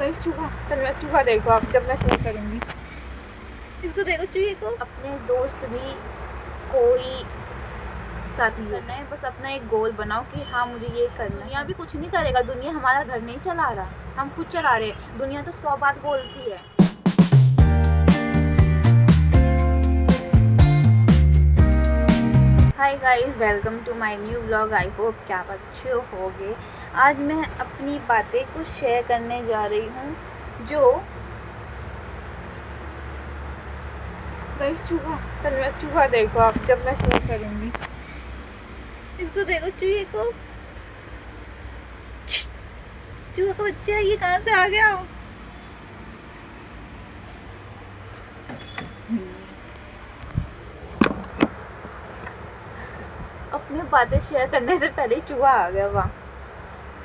Guys चूहा, पहले चूहा देखो आप जब मैं शेयर करूँगी। इसको देखो, चूहे को। अपने दोस्त भी कोई साथ नहीं करना है, बस अपना एक गोल बनाओ कि हाँ मुझे ये करना है। दुनिया भी कुछ नहीं करेगा, दुनिया हमारा घर नहीं चला रहा, हम खुद चला रहे हैं। दुनिया तो 100 बात बोलती है। Hi guys, welcome to my new vlog. I hope कि आप अच्छे होंगे। आज मैं अपनी बातें कुछ शेयर करने जा रही हूँ जो गाइस चूहा, पहले चूहा देखो आप जब मैं शेयर करूँगी। इसको देखो, चूहे को। चूहा का बच्चा, ये कहाँ से आ गया? अपनी बातें शेयर करने से पहले ही चूहा आ गया वहाँ।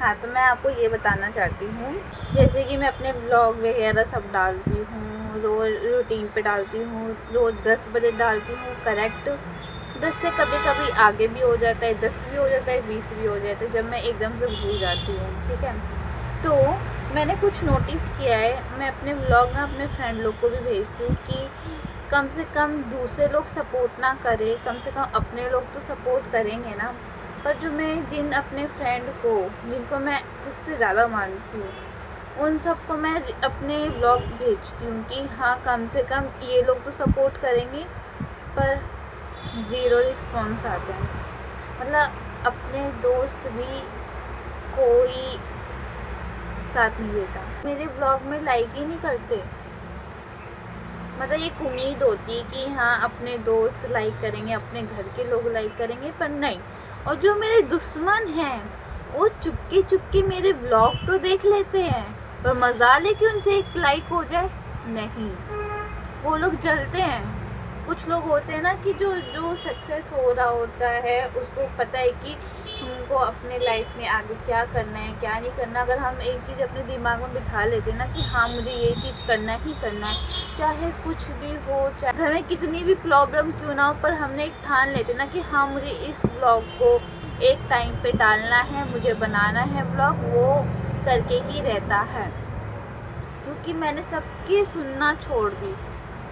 हाँ, तो मैं आपको ये बताना चाहती हूँ, जैसे कि मैं अपने ब्लॉग वगैरह सब डालती हूँ, रोज़ रूटीन पे डालती हूँ, रोज़ 10 बजे डालती हूँ करेक्ट। 10 से कभी कभी आगे भी हो जाता है, 10 भी हो जाता है, 20 भी हो जाता है, जब मैं एकदम से भूल जाती हूँ। ठीक है, तो मैंने कुछ नोटिस किया है, मैं अपने ब्लॉग में अपने फ्रेंड लोग को भी भेजती हूँ कि कम से कम दूसरे लोग सपोर्ट ना करें, कम से कम अपने लोग तो सपोर्ट करेंगे ना। पर जो मैं जिन अपने फ्रेंड को, जिनको मैं उससे ज़्यादा मानती हूँ, उन सबको मैं अपने ब्लॉग भेजती हूँ कि हाँ कम से कम ये लोग तो सपोर्ट करेंगे, पर ज़ीरो रिस्पॉन्स आते हैं। मतलब अपने दोस्त भी कोई साथ नहीं देता, मेरे ब्लॉग में लाइक ही नहीं करते। मतलब एक उम्मीद होती है कि हाँ अपने दोस्त लाइक करेंगे, अपने घर के लोग लाइक करेंगे, पर नहीं। और जो मेरे दुश्मन हैं वो चुपके चुपके मेरे ब्लॉग तो देख लेते हैं, पर मजाल है कि उनसे एक लाइक हो जाए, नहीं, वो लोग जलते हैं। कुछ लोग होते हैं ना कि जो जो सक्सेस हो रहा होता है उसको पता है कि हमको अपने लाइफ में आगे क्या करना है क्या नहीं करना। अगर हम एक चीज़ अपने दिमाग में बिठा लेते हैं ना कि हाँ मुझे ये चीज़ करना ही करना है, चाहे कुछ भी हो, चाहे घर में कितनी भी प्रॉब्लम क्यों ना हो, पर हमने एक ठान लेते ना कि हाँ मुझे इस ब्लॉग को एक टाइम पे डालना है, मुझे बनाना है ब्लॉग, वो करके ही रहता है। क्योंकि मैंने सबकी सुनना छोड़ दी,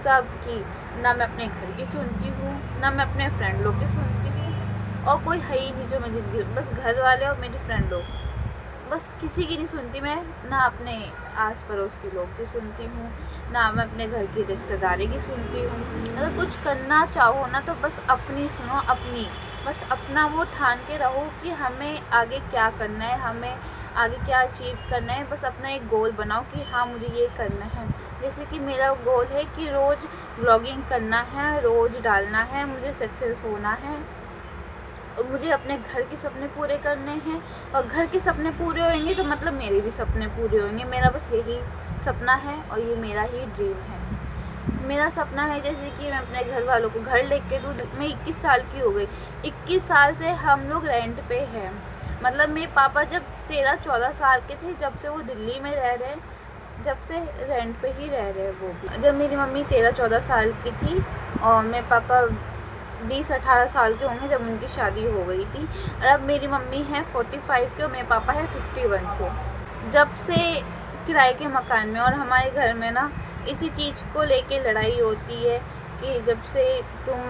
सबकी। ना मैं अपने घर की सुनती हूँ, ना मैं अपने फ्रेंड लोग की सुनती हूँ, और कोई है ही नहीं जो मेरी जिंदगी, बस घर वाले और मेरे फ्रेंड लोग, बस किसी की नहीं सुनती मैं। ना अपने आस पड़ोस के लोग की सुनती हूँ, ना मैं अपने घर की रिश्तेदारी की सुनती हूँ। अगर कुछ करना चाहो ना तो बस अपनी सुनो, अपनी, बस अपना वो ठान के रहो कि हमें आगे क्या करना है, हमें आगे क्या अचीव करना है। बस अपना एक गोल बनाओ कि हाँ मुझे ये करना है। जैसे कि मेरा गोल है कि रोज़ व्लॉगिंग करना है, रोज़ डालना है, मुझे सक्सेस होना है, मुझे अपने घर के सपने पूरे करने हैं। और घर के सपने पूरे होंगे तो मतलब मेरे भी सपने पूरे होंगे। मेरा बस यही सपना है और ये मेरा ही ड्रीम है। मेरा सपना है जैसे कि मैं अपने घर वालों को घर लेके दूँ। मैं 21 साल की हो गई, 21 साल से हम लोग रेंट पे हैं। मतलब मेरे पापा जब 13-14 साल के थे, जब से वो दिल्ली में रह रहे हैं, जब से रेंट पे ही रह रहे हैं वो भी। जब मेरी मम्मी 13-14 साल की थी और मेरे पापा 20-18 साल के होंगे जब उनकी शादी हो गई थी। और अब मेरी मम्मी है 45 के और मेरे पापा है 51 के। जब से किराए के मकान में, और हमारे घर में ना इसी चीज़ को लेके लड़ाई होती है कि जब से तुम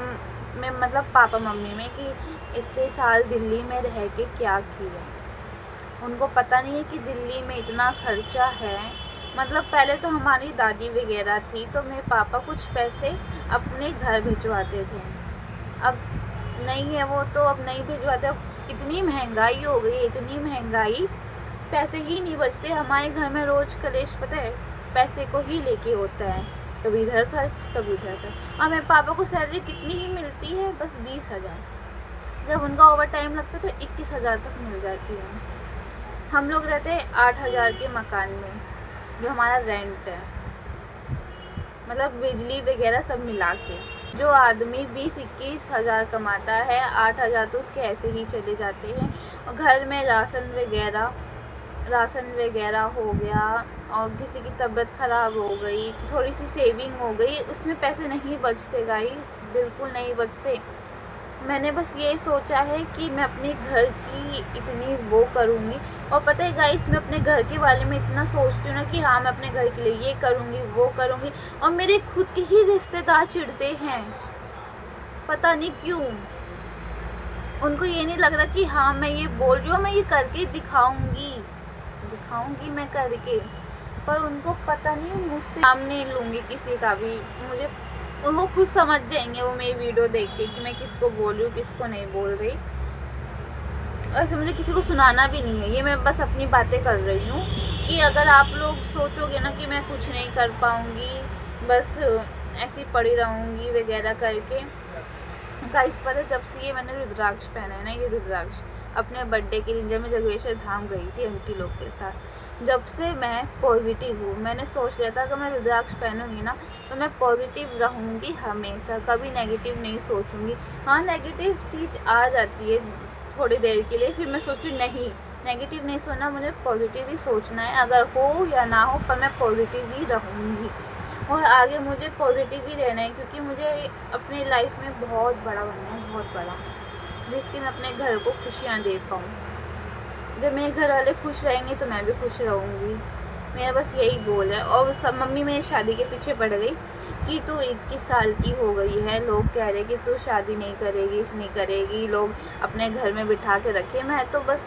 में, मतलब पापा मम्मी में, कि इतने साल दिल्ली में रह के क्या किया। उनको पता नहीं है कि दिल्ली में इतना खर्चा है। मतलब पहले तो हमारी दादी वगैरह थी तो मेरे पापा कुछ पैसे अपने घर भिजवाते थे, अब नहीं है वो, तो अब नहीं भिजवाते। अब इतनी महंगाई हो गई, इतनी महंगाई, पैसे ही नहीं बचते हमारे घर में। रोज़ कलेश पता है पैसे को ही लेके होता है, कभी इधर खर्च कभी उधर खर्च। और मेरे पापा को सैलरी कितनी ही मिलती है, बस 20,000। जब उनका ओवर टाइम लगता है तो 21,000 तक मिल जाती है। हम लोग रहते हैं 8,000 के मकान में, जो हमारा रेंट है, मतलब बिजली वगैरह सब मिला के। जो आदमी 20-21 हज़ार कमाता है, 8,000 तो उसके ऐसे ही चले जाते हैं। और घर में राशन वगैरह हो गया, और किसी की तबीयत ख़राब हो गई, थोड़ी सी सेविंग हो गई, उसमें पैसे नहीं बचते गाइस, बिल्कुल नहीं बचते। मैंने बस ये सोचा है कि मैं अपने घर की इतनी वो करूँगी। और पता है गाइस, मैं अपने घर के बारे में इतना सोचती हूँ ना कि हाँ मैं अपने घर के लिए ये करूँगी वो करूँगी, और मेरे खुद के ही रिश्तेदार चिढ़ते हैं, पता नहीं क्यों। उनको ये नहीं लग रहा कि हाँ मैं ये बोल रही हूँ, मैं ये करके दिखाऊंगी मैं करके, पर उनको पता नहीं मुझसे नाम नहीं लूँगी किसी का भी। मुझे वो खुद समझ जाएंगे वो मेरी वीडियो देख के कि मैं किसको बोल रही हूँ किसको नहीं बोल रही। वैसे मुझे किसी को सुनाना भी नहीं है, ये मैं बस अपनी बातें कर रही हूँ कि अगर आप लोग सोचोगे ना कि मैं कुछ नहीं कर पाऊँगी, बस ऐसी पड़ी रहूँगी वगैरह करके। गाइस पता है, जब से ये मैंने रुद्राक्ष पहना है ना, ये रुद्राक्ष अपने बर्थडे के दिन जब मैं जगेश्वर धाम गई थी आंटी लोग के साथ, जब से मैं पॉजिटिव हूँ। मैंने सोच लिया था अगर मैं रुद्राक्ष पहनूंगी ना तो मैं पॉजिटिव रहूँगी हमेशा, कभी नेगेटिव नहीं सोचूंगी। हाँ नेगेटिव चीज़ आ जाती है थोड़ी देर के लिए, फिर मैं सोचती हूँ नहीं नेगेटिव नहीं सोचना, मुझे पॉजिटिव ही सोचना है, अगर हो या ना हो पर मैं पॉजिटिव ही रहूँगी और आगे मुझे पॉजिटिव ही रहना है, क्योंकि मुझे अपनी लाइफ में बहुत बड़ा बनना है, बहुत बड़ा, जिसकी मैं अपने घर को खुशियाँ दे पाऊँ। जब मेरे घर वाले खुश रहेंगे तो मैं भी खुश रहूँगी, मेरा बस यही गोल है। और सब मम्मी मेरी शादी के पीछे पड़ गई कि तू 21 साल की हो गई है, लोग कह रहे कि तू शादी नहीं करेगी, लोग अपने घर में बिठा के रखे। मैं तो बस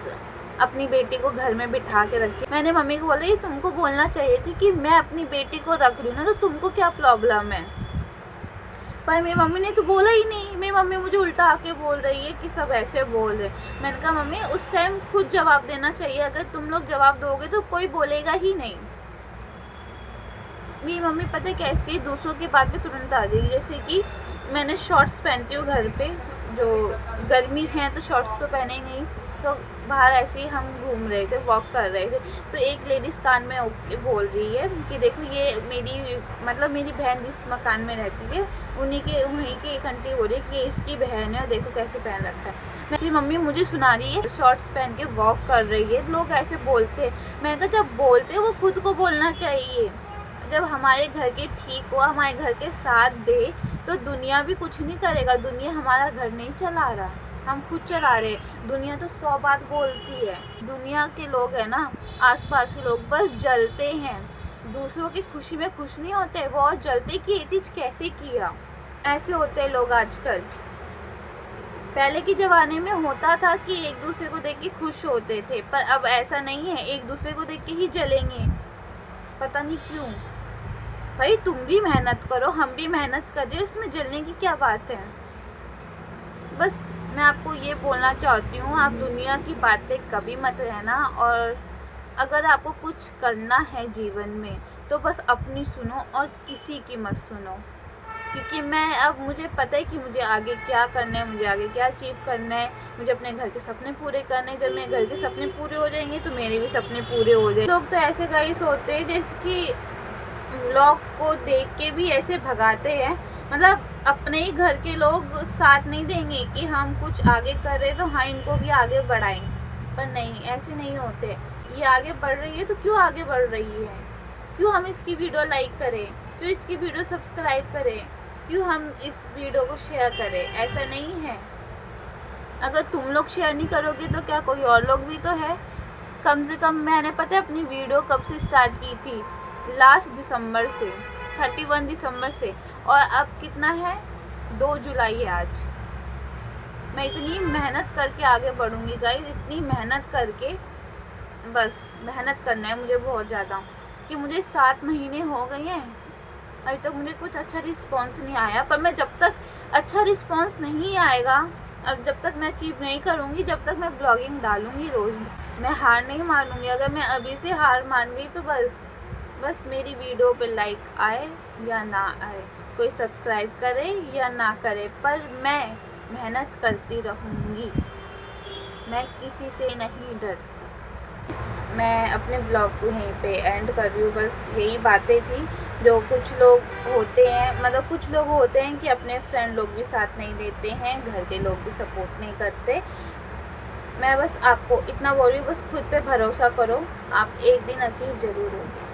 अपनी बेटी को घर में बिठा के रखी। मैंने मम्मी को बोला ये तुमको बोलना चाहिए थी कि मैं अपनी बेटी को रख रही हूँ ना, तो तुमको क्या प्रॉब्लम है, पर मेरी मम्मी ने तो बोला ही नहीं। मेरी मम्मी मुझे उल्टा आके बोल रही है कि सब ऐसे बोल रहे। मैंने कहा मम्मी उस टाइम खुद जवाब देना चाहिए, अगर तुम लोग जवाब दोगे तो कोई बोलेगा ही नहीं। मेरी मम्मी पता है कैसी है, दूसरों की बातें तुरंत आ जाएगी। जैसे कि मैंने शॉर्ट्स पहनती हूँ घर पे, जो गर्मी है तो शॉर्ट्स तो पहने नहीं, तो बाहर ऐसे ही हम घूम रहे थे, वॉक कर रहे थे, तो एक लेडीज़ कान में बोल रही है कि देखो ये मेरी बहन जिस मकान में रहती है वहीं के एक आंटी बोल रही है कि ये इसकी बहन है और देखो कैसे पहन रखा है। मेरी मम्मी मुझे सुना रही है शॉर्ट्स पहन के वॉक कर रही है, लोग ऐसे बोलते हैं। मैंने कहा जब बोलते हैं वो खुद को बोलना चाहिए, जब हमारे घर के ठीक हो, हमारे घर के साथ दे, तो दुनिया भी कुछ नहीं करेगा। दुनिया हमारा घर नहीं चला रहा, हम खुद चला रहे। दुनिया तो 100 बात बोलती है। दुनिया के लोग हैं ना, आसपास के लोग बस जलते हैं, दूसरों की खुशी में खुश नहीं होते, वो और जलते कि ये चीज़ कैसे किया। ऐसे होते हैं लोग आजकल। पहले के ज़माने में होता था कि एक दूसरे को देख के खुश होते थे, पर अब ऐसा नहीं है, एक दूसरे को देख के ही जलेंगे, पता नहीं क्यों। भाई तुम भी मेहनत करो, हम भी मेहनत कर रहे, इसमें जलने की क्या बात है। बस मैं आपको ये बोलना चाहती हूँ, आप दुनिया की बातें कभी मत रहना, और अगर आपको कुछ करना है जीवन में तो बस अपनी सुनो और किसी की मत सुनो। क्योंकि मुझे पता है कि मुझे आगे क्या करना है, मुझे आगे क्या अचीव करना है, मुझे अपने घर के सपने पूरे करने हैं। जब मेरे घर के सपने पूरे हो जाएंगे तो मेरे भी सपने पूरे हो जाएंगे। लोग तो ऐसे गाइस होते हैं जैसे कि व्लॉग को देख के भी ऐसे भगाते हैं, मतलब अपने ही घर के लोग साथ नहीं देंगे कि हम कुछ आगे कर रहे तो हाँ इनको भी आगे बढ़ाएं, पर नहीं, ऐसे नहीं होते। ये आगे बढ़ रही है तो क्यों आगे बढ़ रही है, क्यों हम इसकी वीडियो लाइक करें, क्यों इसकी वीडियो सब्सक्राइब करें, क्यों हम इस वीडियो को शेयर करें। ऐसा नहीं है, अगर तुम लोग शेयर नहीं करोगे तो क्या कोई और लोग भी तो है। कम से कम मैंने पता है अपनी वीडियो कब से स्टार्ट की थी, लास्ट दिसंबर से, 31 दिसंबर से, और अब कितना है, 2 जुलाई है आज। मैं इतनी मेहनत करके आगे बढ़ूंगी गाइस, इतनी मेहनत करके, बस मेहनत करना है मुझे बहुत ज़्यादा, कि मुझे 7 महीने हो गए हैं, अभी तक मुझे कुछ अच्छा रिस्पॉन्स नहीं आया। पर मैं जब तक अच्छा रिस्पॉन्स नहीं आएगा, अब जब तक मैं अचीव नहीं करूँगी, जब तक मैं ब्लॉगिंग डालूँगी रोज़, मैं हार नहीं मानूँगी। अगर मैं अभी से हार मान गई तो बस मेरी वीडियो पे लाइक आए या ना आए, कोई सब्सक्राइब करे या ना करे, पर मैं मेहनत करती रहूँगी, मैं किसी से नहीं डरती। मैं अपने ब्लॉग को यहीं पे एंड कर रही हूँ। बस यही बातें थी जो कुछ लोग होते हैं, मतलब कुछ लोग होते हैं कि अपने फ्रेंड लोग भी साथ नहीं देते हैं, घर के लोग भी सपोर्ट नहीं करते। मैं बस आपको इतना बोल रही हूँ, बस खुद पे भरोसा करो, आप एक दिन अचीव ज़रूर होंगे।